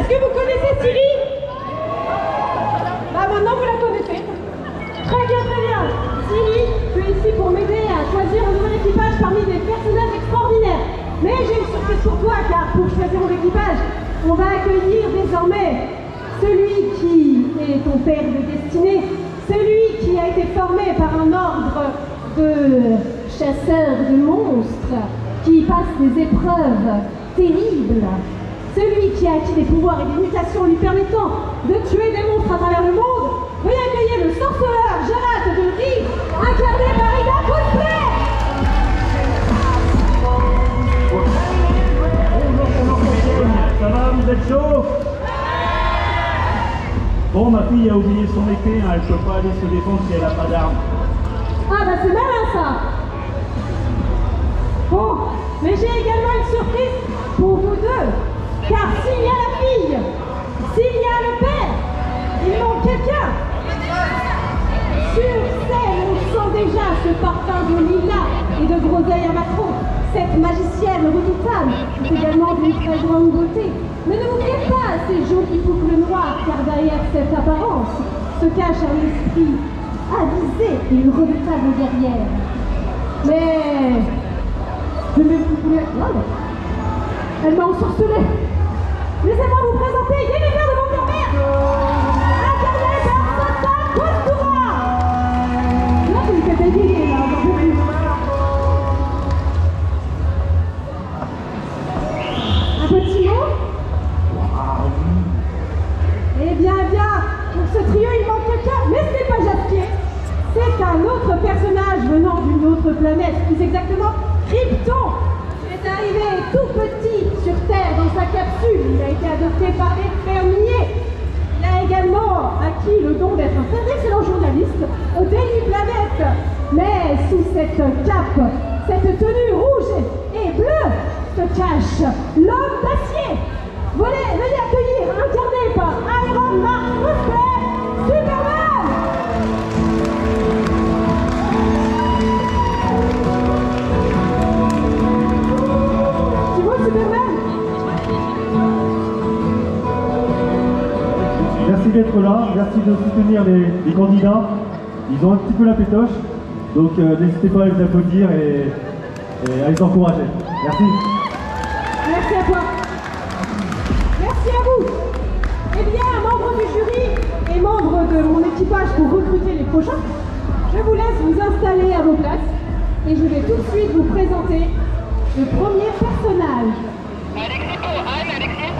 Est-ce que vous connaissez Siri? Bah maintenant vous la connaissez. Très bien, très bien. Siri, tu es ici pour m'aider à choisir un nouvel équipage parmi des personnages extraordinaires. Mais j'ai une surprise pour toi, car pour choisir mon équipage, on va accueillir désormais celui qui est ton père de destinée, celui qui a été formé par un ordre de chasseurs de monstres, qui passe des épreuves terribles, celui qui a acquis des pouvoirs et des mutations lui permettant de tuer des monstres à travers le monde. Veuillez accueillir le sorceleur Gérard de Rive, incarné par Ida Cosplay. Ça va, vous êtes chaud? Bon, ma fille a oublié son épée, hein, elle ne peut pas aller se défendre si elle n'a pas d'arme. Ah bah c'est malin ça. Bon, mais j'ai également une surprise pour vous deux. Car s'il y a la fille, s'il y a le père, il manque quelqu'un. Sur scène, on sent déjà ce parfum de lilas et de groseille à macron. Cette magicienne redoutable est également d'une très grande beauté. Mais ne vous fiez pas à ces jolis boucles noires, car derrière cette apparence se cache un esprit avisé et une redoutable guerrière. Mais je vais vous couler. Elle m'a ensorcelée. Laissez-moi vous présenter Yennefer de Montfermeil, incarné par Santa Costura. Là, vous me faites bégayer, là, j'en peux plus. Un petit mot? Eh bien, pour ce trio, il manque quelqu'un, mais ce n'est pas Jaspier. C'est un autre personnage venant d'une autre planète, plus exactement Krypton. Il est arrivé tout petit sur Terre dans sa capsule. Il a été adopté par des fermiers. Il a également acquis le don d'être un très excellent journaliste au Daily Planet. Mais sous cette cape, cette tenue rouge et bleue, se cache l'homme d'acier. Veuillez accueillir, incarné par Iron Man Cosplay, Superman. Tu vois Superman? Merci d'être là, merci de soutenir les candidats. Ils ont un petit peu la pétoche, donc n'hésitez pas à les applaudir et à les encourager. Merci. Merci à toi. Merci à vous. Eh bien, membre du jury et membre de mon équipage pour recruter les prochains, je vous laisse vous installer à vos places et je vais tout de suite vous présenter le premier personnage. Alexis pour Anne, Alexis.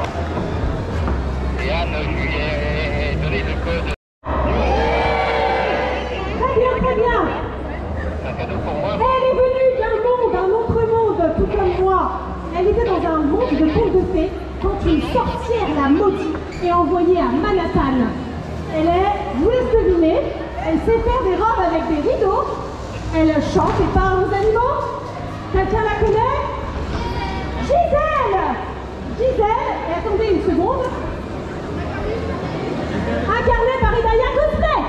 Et Anne, je lui ai donné le code. Très bien, très bien. C'est un cadeau pour moi. Elle est venue d'un autre monde, tout comme moi. Elle était dans un monde de contes de fées quand une sorcière la maudit et envoyée à Manhattan. Elle est, je vous laisse deviner, elle sait faire des robes avec des rideaux, elle chante et parle aux animaux. Quelqu'un la connaît? Gisèle! Gisèle, et attendez une seconde, incarnée par Hidaya Cosplay.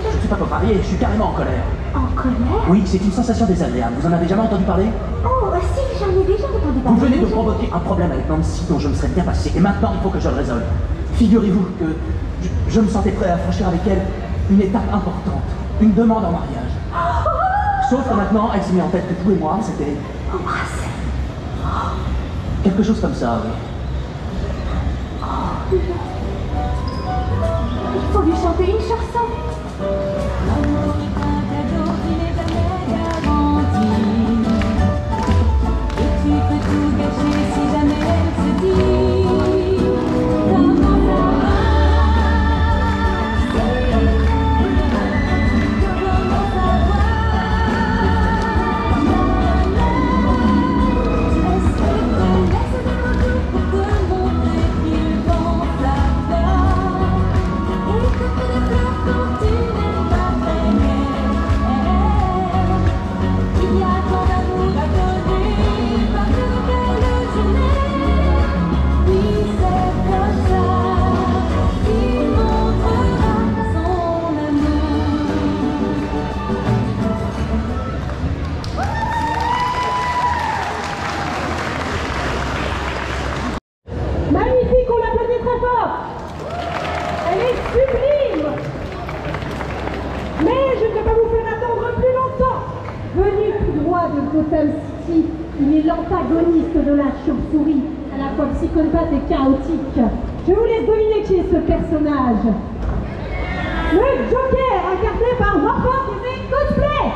Je ne suis pas contrarié, je suis carrément en colère. En colère? Oui, c'est une sensation désagréable. Vous en avez jamais entendu parler? Oh, si, j'en ai déjà entendu parler. Vous venez de provoquer un problème avec Nancy dont je me serais bien passé. Et maintenant, il faut que je le résolve. Figurez-vous que je me sentais prêt à franchir avec elle une étape importante. Une demande en mariage. Sauf que maintenant, elle s'est mise en tête que vous et moi, c'était... Embrasser. quelque chose comme ça, oui. Il faut lui chanter une chanson. L'amour est un cadeau qui n'est jamais garanti. Et tu peux tout gâcher si jamais elle se dit. Comment ça va? Comment ça va? Est-ce que tu laisses des mots pour te montrer qu'il pense à toi? Et que tu ne pleures quand tu n'es pas de Gotham City. Il est l'antagoniste de la chauve-souris, à la fois psychopathe et chaotique. Je vous laisse deviner qui est ce personnage. Le Joker, incarné par Morpho qui fait cosplay.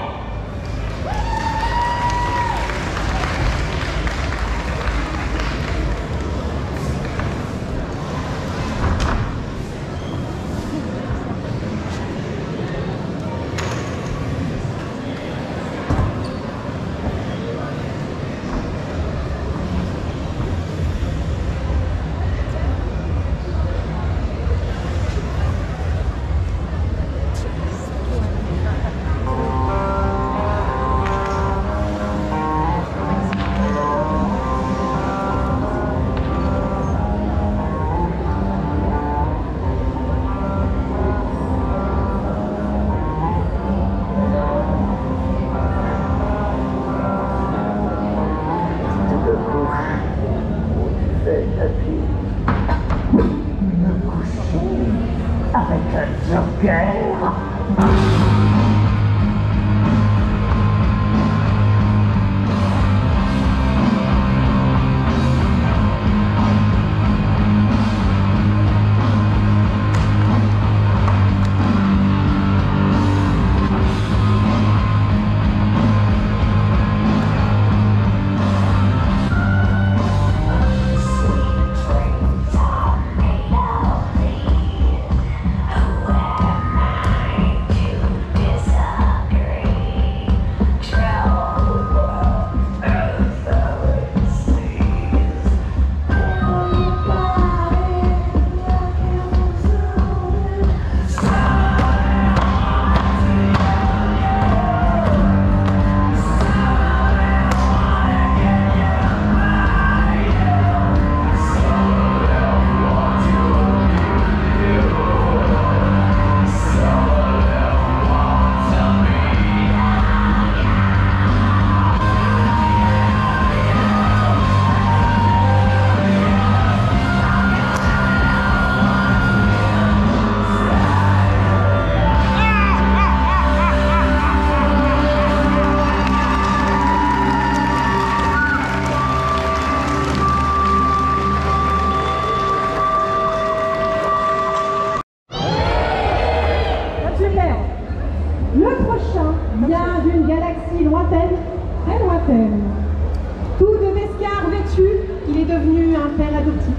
Tout de Bescar vêtu, il est devenu un père adoptif.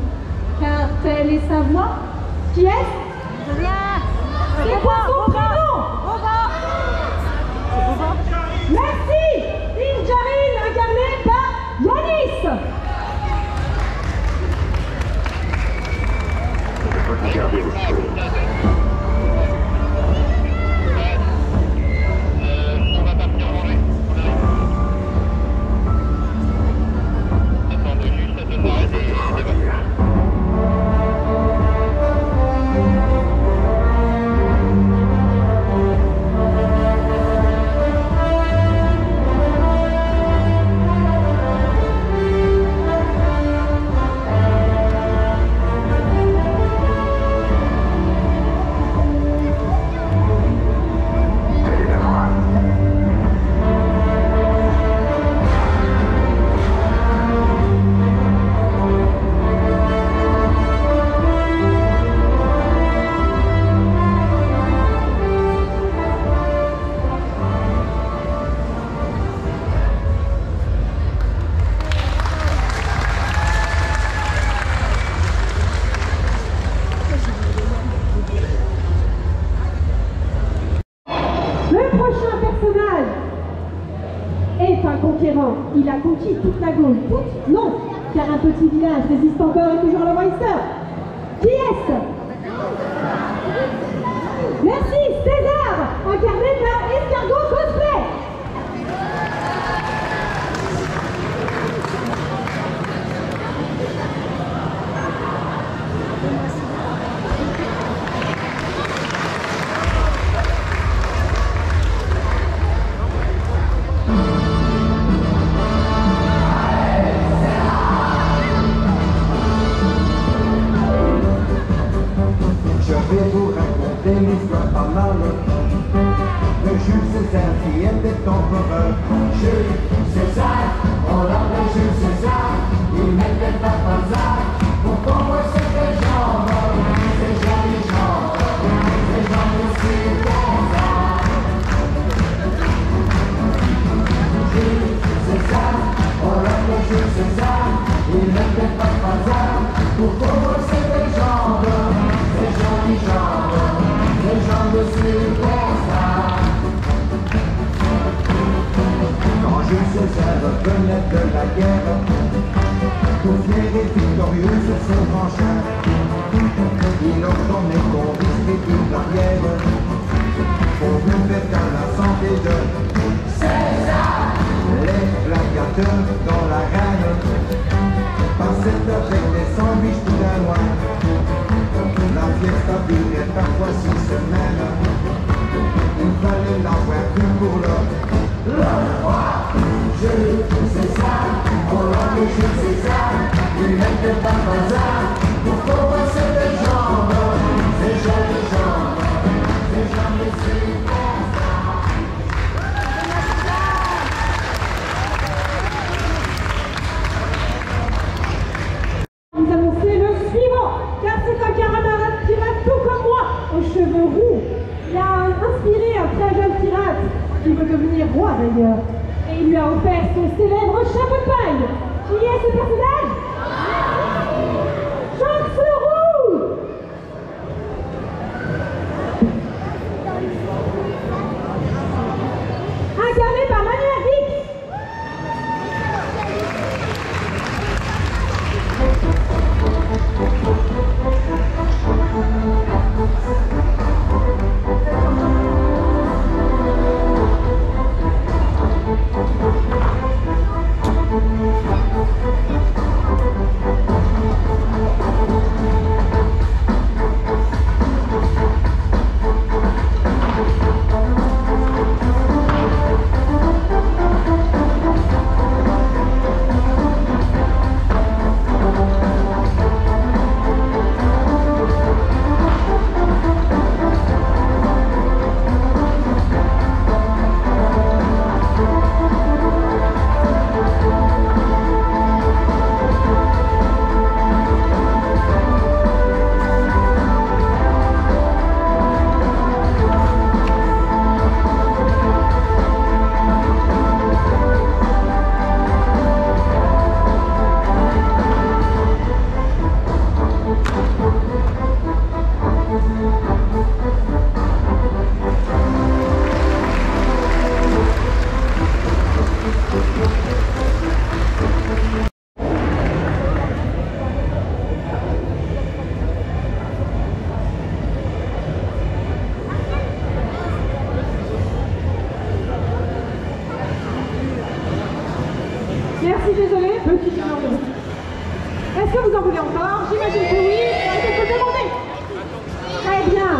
Car telle est sa voix. Qui est-ce? C'est quoi son prénom? Merci! Injarin, incarné par Yanis! Regardez vos choses. On va partir manger. Attendez juste à donner des voitures. Il a conquis toute la Gaule. Toute? Non, car un petit village résiste encore et toujours à la Weinster. Qui est-ce? Merci, César, incarné par Escargot Cosplay. Je vais vous raconter l'histoire pas mal. de Jules César qui était empereur. Jules César, on l'appelle Jules César, il n'était pas hasard. Pourquoi moi c'est des gens, ces jolis gens, ces gens aussi César. Jules César, on l'appelle Jules César, il n'était pas hasard. Pourquoi moi c'est des gens, ces jolis gens, ces gens de César. Quand Jules César venait de la guerre, tout fier et victorieux sur son grand char, il ordonnait qu'on risquait toute l'arrière pour une fête à la santé de César. Les gladiateurs dans l'arène passaient avec des sandwichs tout à loin. La fiesta durait parfois 6 semaines. Il fallait l'avoir que pour le roi. Jules César, on l'appelle Jules César, il n'était pas hasard. Pourquoi c'est des jambes, ces jolies jambes, ces jambes superstars. Vous annoncez le suivant, car c'est un camarade pirate tout comme moi, aux cheveux roux. Il a inspiré un très jeune pirate, qui veut devenir roi d'ailleurs. Et il lui a offert son célèbre chapeau de paille. Qui est ce personnage? Roux. Incarné par Magnifique. Merci, désolé, petit changement. Est-ce que vous en voulez encore? J'imagine que oui. Est-ce que vous demandez? Très bien.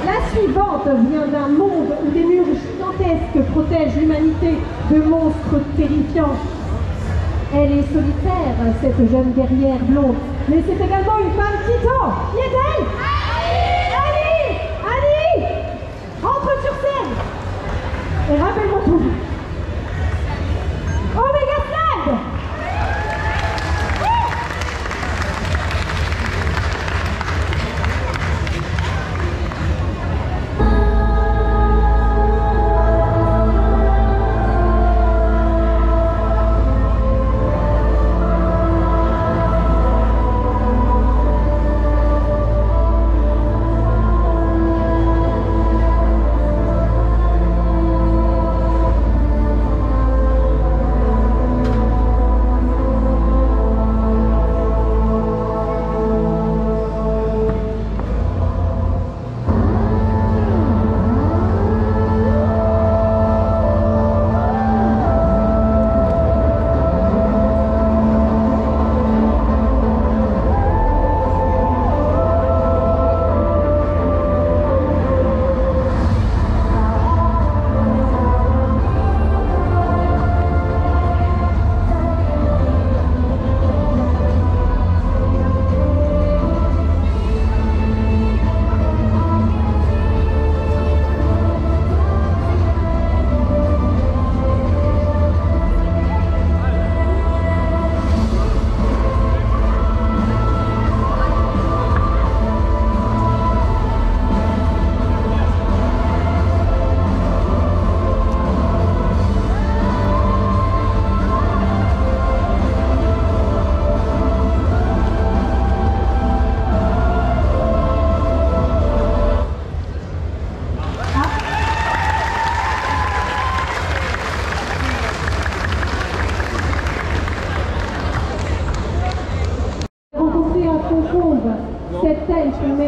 La suivante vient d'un monde où des murs gigantesques protègent l'humanité de monstres terrifiants. Elle est solitaire, cette jeune guerrière blonde, mais c'est également une femme titan. Qui est-elle? Annie! Annie! Entre sur scène! Et rappelle-moi tout. Omega Slide!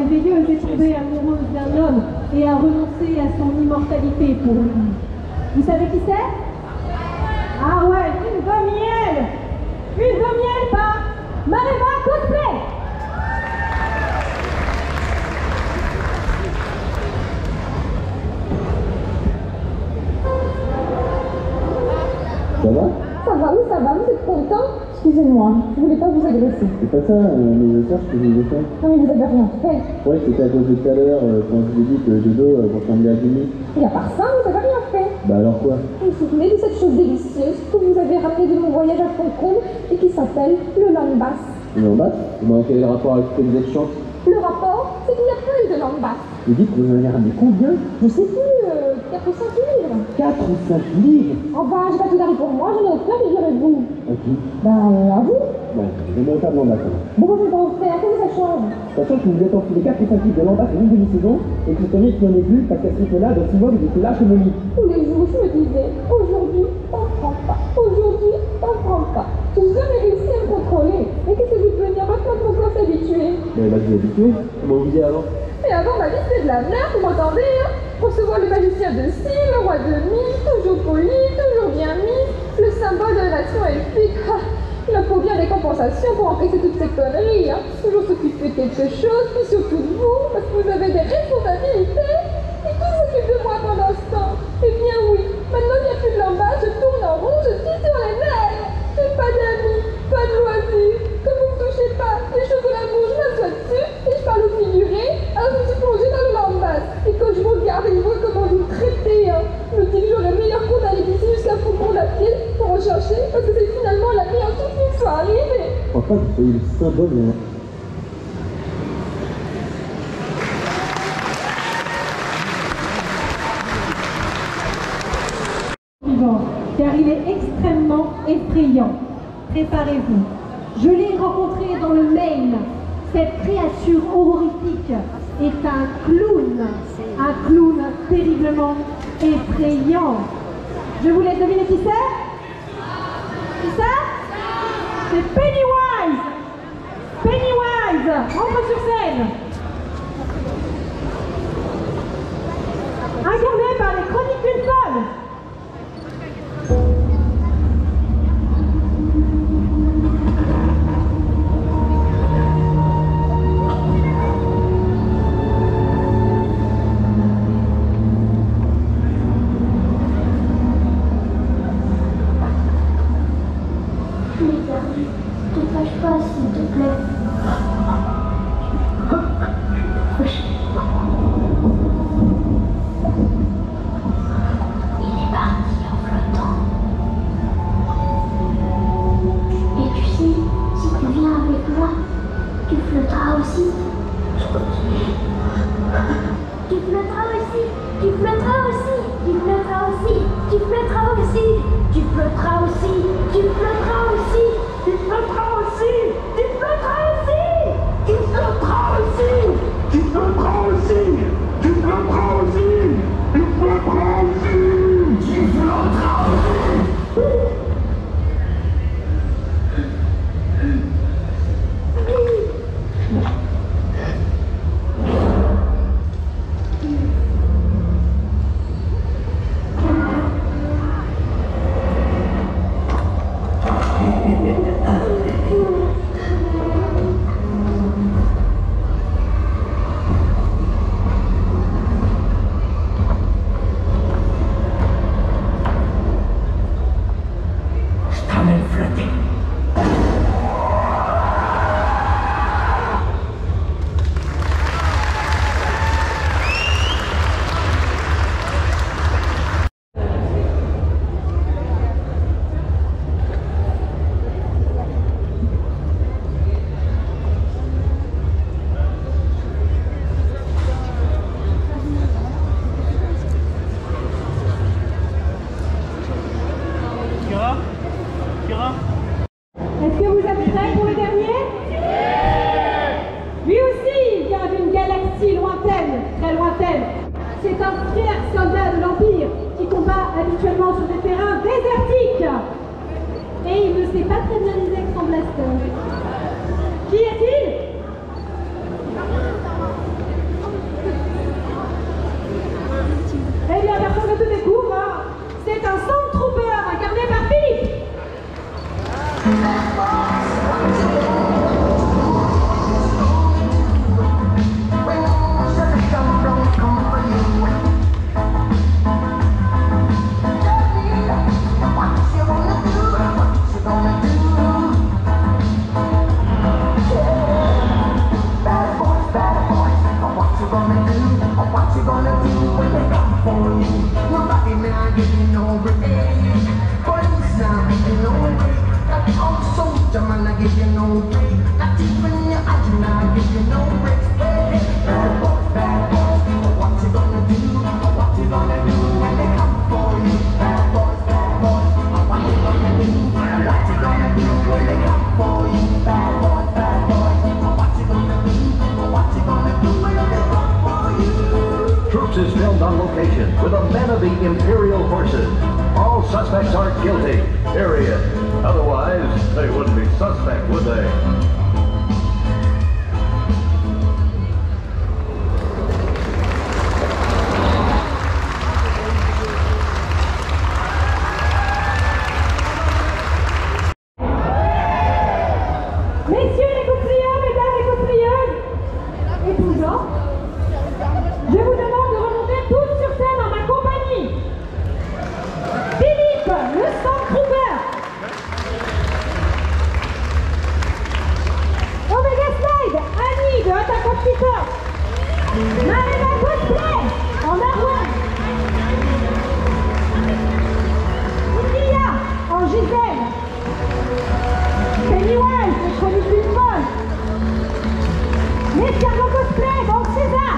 merveilleuse est tombée amoureuse d'un homme et a renoncé à son immortalité pour lui. Vous savez qui c'est? Ah ouais, une demi-aile! Une demi-aile par Mareva Cosplay! Ça va? Ça va, oui, ça va, vous êtes content? Excusez-moi, je voulais pas vous agresser. C'est pas ça, mais je cherche ce que je vous ai fait. Non, mais vous avez rien fait. Ouais, c'était à cause de tout à l'heure, quand je vous ai dit que Dodo ressemblait à Jimmy. Et à part ça, vous avez rien fait. Bah alors quoi? Vous vous souvenez de cette chose délicieuse que vous avez ramenée de mon voyage à Cancun et qui s'appelle le lambas? Non, bah, quel est le rapport avec ce que vous êtes chiante? Le rapport, c'est qu'il n'y a plus de lambas. Vous dites que vous en avez ramené combien? Je sais plus, 4 ou 5 livres. 4 ou 5 livres? Enfin, j'ai pas tout gardé pour moi, j'en ai offert, figurez-vous. À qui? À vous. Bon, je vais me faire de l'ambasse. Bon, je vais pas en faire, qu'est-ce que ça change? Sachant que vous êtes enfilé 4 ou 5 livres de l'ambasse en une demi-saison et que le premier qui en est plus, parce qu'à ce rythme-là, dans 6 mois, vous étiez lâche et molli. Tous les jours, je me disais, aujourd'hui, t'en prends pas. Aujourd'hui, t'en prends pas. J'ai jamais réussi à me contrôler. Mais qu'est-ce que je peux dire maintenant que mon corps s'est habitué? Mais bah, vous êtes habitué. Comment vous disiez avant? Et avant, ma vie, c'était de la merde, vous m'entendez, hein? Recevoir le magicien de cire, le roi de Mille, toujours poli, toujours bien mis, le symbole de la nation elfique. Il en faut bien des compensations pour encaisser toutes ces conneries, hein? Toujours s'occuper de quelque chose, puis surtout de vous, parce que vous avez des responsabilités. Et qui s'occupe de moi pendant ce temps? Eh bien oui, maintenant il n'y a plus de lambas, je tourne en rond, je suis sur les nerfs. J'ai pas d'amis, pas de loisirs. Comme vous ne me touchez pas, les choses de l'amour, je m'assois dessus, et je parle au figuré, alors je suis plongée dans le lambas. Et quand je vous regarde et je vois comment vous me traitez, hein, je me dis que j'aurais meilleur compte d'aller d'ici jusqu'à Faucon la pied pour en chercher, parce que c'est finalement la meilleure chose qui me soit arrivée. Je crois pas que vous soyez le symbole de... Car il est extrêmement effrayant. Préparez-vous. Je l'ai rencontré dans le Maine. Cette créature horrifique est un clown terriblement effrayant. Je vous laisse deviner qui c'est? Qui c'est? C'est Pennywise. Pennywise, entre sur scène. Incarné par les Chroniques d'une folle. Te fâche pas, s'il te plaît. Il est parti en flottant. Et tu sais, si tu viens avec moi, tu flotteras aussi. Tu flotteras aussi. Tu flotteras aussi. Tu flotteras aussi. Tu flotteras aussi. Tu flotteras aussi. Tu flotteras aussi. Tu flotteras aussi. Tu flotteras aussi. Tu flotteras aussi. Tu flotteras aussi. Tu flotteras aussi. Tu flotteras aussi. Tu flotteras aussi. Est-ce que vous êtes prêts pour le dernier? Lui aussi, il vient d'une galaxie lointaine, très lointaine. C'est un fier soldat de l'Empire qui combat habituellement sur des terrains désertiques. Et il ne sait pas très bien les avec son blaster. Qui est-il? they come for you. Nobody now getting over it. Police now getting over it. That old soldier man I give you no break. Not even your eye now give you no break. Bad boys, what you gonna do? What you gonna do when they come for you? Bad boys, what you gonna do? What you gonna do when they come for you? Bad boys, what you gonna do? What you gonna do when they come for you? Troops is filmed on location with the men of the Imperial Forces. All suspects are guilty, period. Otherwise, they wouldn't be suspect, would they? Messieurs les cosplayeurs, mesdames les cosplayeuses, et tout genre, je vous demande de remonter tous sur scène en ma compagnie. Philippe, le Stormtrooper. Omega Slide, Annie de Attack of Titan. Marina Cosplay, en Arwen. Lia, en Gisèle. Pennywise, le chronique d'une folle. L'escargot cosplay, donc César.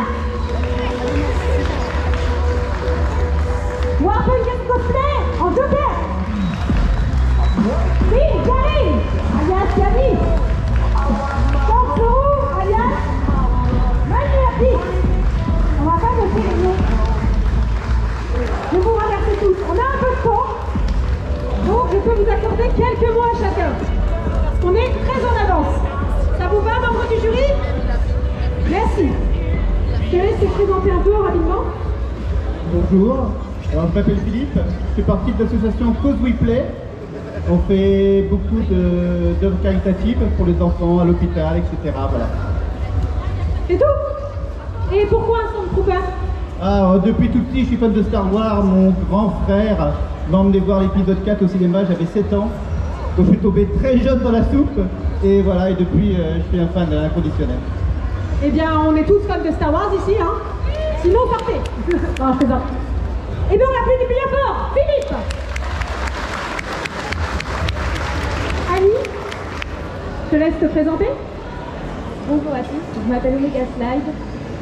Warpunk cosplay, en Joker. Oui, Karine, alias Camille. Sansourou, alias Magnifique. On va pas noter les noms. Je vous remercie tous. On a un peu de temps, donc je peux vous accorder quelques mots à chacun. On est très en avance. Ça vous va, membres du jury? Merci. Je te laisse te présenter un peu rapidement. Bonjour, alors, je m'appelle Philippe, je fais partie de l'association Cause We Play. On fait beaucoup d'œuvres caritatives pour les enfants à l'hôpital, etc. Voilà. C'est tout? Et pourquoi un Stormtrooper? Depuis tout petit, je suis fan de Star Wars. Mon grand frère m'a emmené voir l'épisode 4 au cinéma, j'avais 7 ans. Donc je suis tombé très jeune dans la soupe. Et voilà, et depuis, je suis un fan inconditionnel. Eh bien, on est tous fans de Star Wars ici, hein? Sinon, partez. Non, je plaisante. Et bien, on l'a plus bien fort, Philippe. Annie, je te laisse te présenter. Bonjour à tous, je m'appelle Omega Slide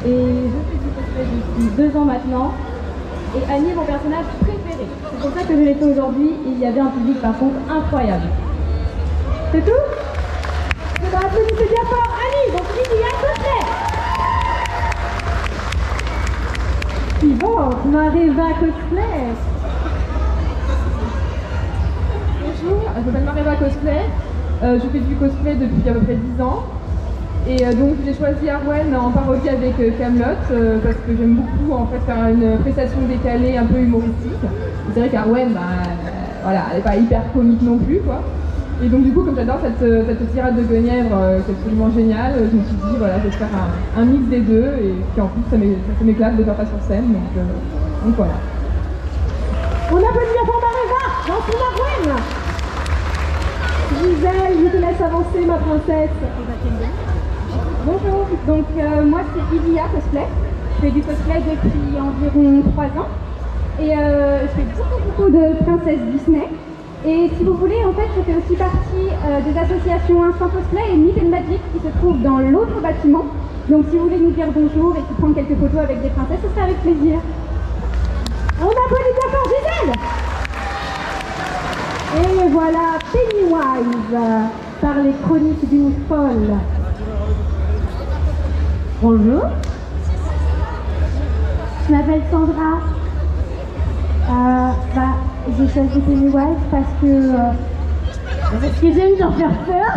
et je fais du cosplay depuis 2 ans maintenant. Et Annie est mon personnage préféré. C'est pour ça que je l'ai fait aujourd'hui. Il y avait un public par contre incroyable. C'est tout? Je vais applaudir bien fort Annie, donc Lydia Cosplay. Suivante, Mareva Cosplay. Bonjour, je m'appelle Mareva Cosplay. Je fais du cosplay depuis à peu près 10 ans. Et donc j'ai choisi Arwen en parodie avec Camelot parce que j'aime beaucoup en fait faire une prestation décalée un peu humoristique. C'est vrai qu'Arwen, voilà, elle n'est pas hyper comique non plus quoi. Et donc du coup comme j'adore cette tirade de Guenièvre qui est absolument géniale, je me suis dit voilà je vais faire un mix des deux et puis en plus ça m'éclate de faire ça sur scène donc voilà. On applaudit bien fort Mareva dans son Arwen. Gisèle, je te laisse avancer ma princesse. Bonjour, donc moi c'est Lydia Cosplay. Je fais du cosplay depuis environ 3 ans et je fais beaucoup de princesses Disney. Et si vous voulez, en fait, je fais aussi partie des associations Instant Cosplay et Myth and Magic qui se trouvent dans l'autre bâtiment. Donc si vous voulez nous dire bonjour et puis prendre quelques photos avec des princesses, ce serait avec plaisir. On applaudit bien fort Gisèle. Et voilà Pennywise par les chroniques d'une folle. Bonjour. Je m'appelle Sandra. J'ai choisi Pennywise parce que j'aime bien faire peur.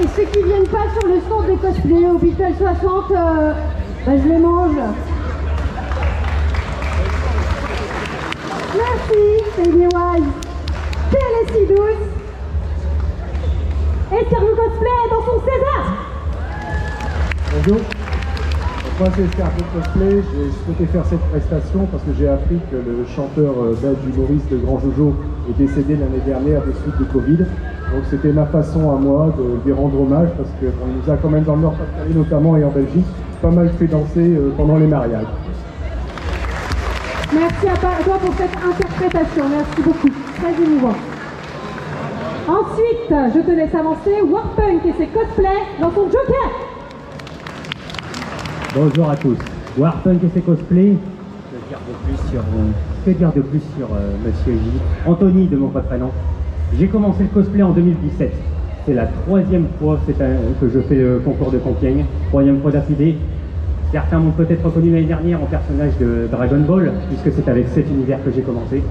Et ceux qui viennent pas sur le stand de cosplay Hôpital 60, je les mange. Merci Pennywise. Elle est si douce. Et Serge Cosplay dans son César. Bonjour. Moi c'est Escargot Cosplay, j'ai souhaité faire cette prestation parce que j'ai appris que le chanteur belge humoriste Grand Jojo est décédé l'année dernière des suites du Covid. Donc c'était ma façon à moi de lui rendre hommage parce qu'il nous a quand même dans le Nord-Pas-de-Calais notamment et en Belgique pas mal fait danser pendant les mariages. Merci à toi pour cette interprétation, merci beaucoup, très émouvant. Ensuite, je te laisse avancer Warpunk et ses cosplays dans son Joker. Bonjour à tous. Warpunk et ses cosplays. Que dire de plus sur Monsieur J. Anthony de mon vrai prénom. J'ai commencé le cosplay en 2017. C'est la 3e fois que je fais le concours de Compiègne. 3e fois d'affilée. Certains m'ont peut-être reconnu l'année dernière en personnage de Dragon Ball, puisque c'est avec cet univers que j'ai commencé.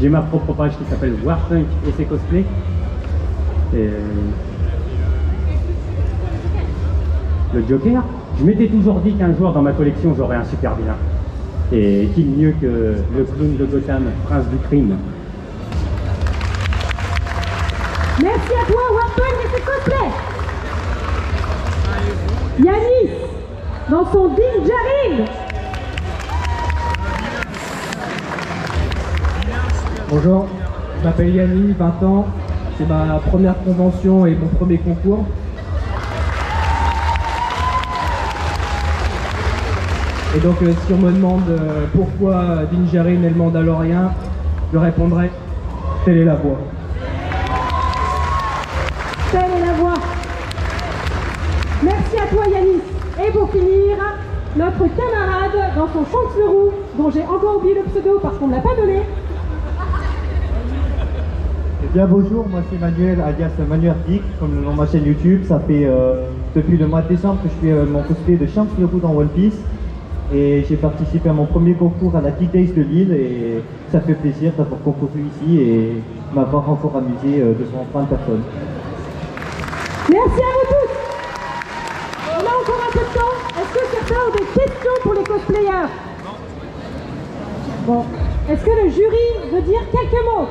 J'ai ma propre page qui s'appelle Warpunk et ses cosplays. Et le Joker, je m'étais toujours dit qu'un jour dans ma collection j'aurais un super vilain. Et qui mieux que le clown de Gotham, Prince du crime. Merci à toi Warpunk et ses cosplays. Yanis dans son Dinjarin. Bonjour, je m'appelle Yanni, 20 ans, c'est ma première convention et mon premier concours. Et donc si on me demande pourquoi Dinjarin est le Mandalorien, je répondrai, telle est la voie. Telle est la voie. Merci à toi Yanis. Et pour finir, notre camarade dans son Chantelerou, dont j'ai encore oublié le pseudo parce qu'on ne l'a pas donné. Eh bien bonjour, moi c'est Manuel alias Manuel Dick, comme le nom de ma chaîne YouTube. Ça fait depuis le mois de décembre que je fais mon cosplay de Chantelerou dans One Piece. Et j'ai participé à mon premier concours à la Geek Days de Lille et ça fait plaisir d'avoir concouru ici et m'avoir encore amusé devant plein de personnes. Merci à vous tous. On a encore un peu de temps. Est-ce que certains ont des questions pour les cosplayers? Bon. Est-ce que le jury veut dire quelques mots?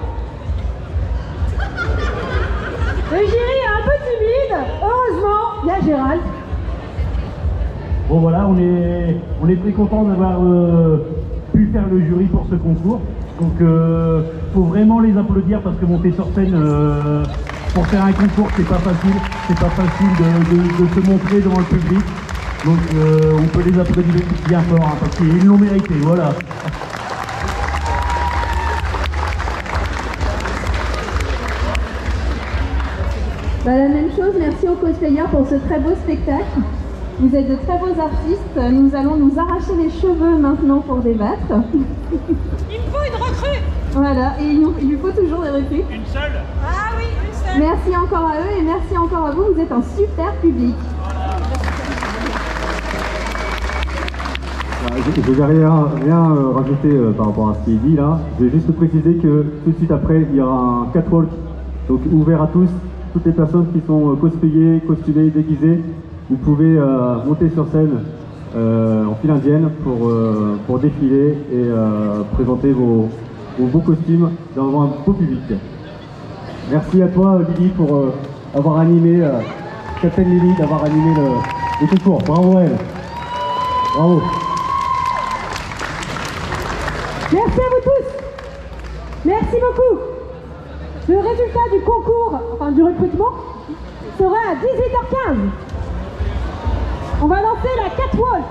Le jury est un peu timide. Heureusement, il y a Gérald. Bon voilà, on est très content d'avoir pu faire le jury pour ce concours. Donc faut vraiment les applaudir parce que monter sur scène pour faire un concours c'est pas facile de se montrer devant le public. Donc on peut les applaudir bien fort hein, parce qu'ils l'ont mérité, voilà. Bah, la même chose, merci aux cosplayers pour ce très beau spectacle. Vous êtes de très beaux artistes, nous allons nous arracher les cheveux maintenant pour débattre. Il me faut une recrue. Voilà, et il lui faut toujours des recrues. Une seule. Ah oui, une seule. Merci encore à eux et merci encore à vous, vous êtes un super public. Je vais rien rajouter par rapport à ce qui est dit là. Je vais juste préciser que tout de suite après, il y aura un catwalk, donc ouvert à tous, toutes les personnes qui sont cosplayées, costumées, déguisées. Vous pouvez monter sur scène en file indienne pour défiler et présenter vos beaux costumes devant un beau public. Merci à toi Lily pour avoir animé, Captain Lily, d'avoir animé le concours. Bravo elle. Bravo. Merci à vous tous. Merci beaucoup. Le résultat du concours, enfin du recrutement, sera à 18h15. On va lancer la catwalk.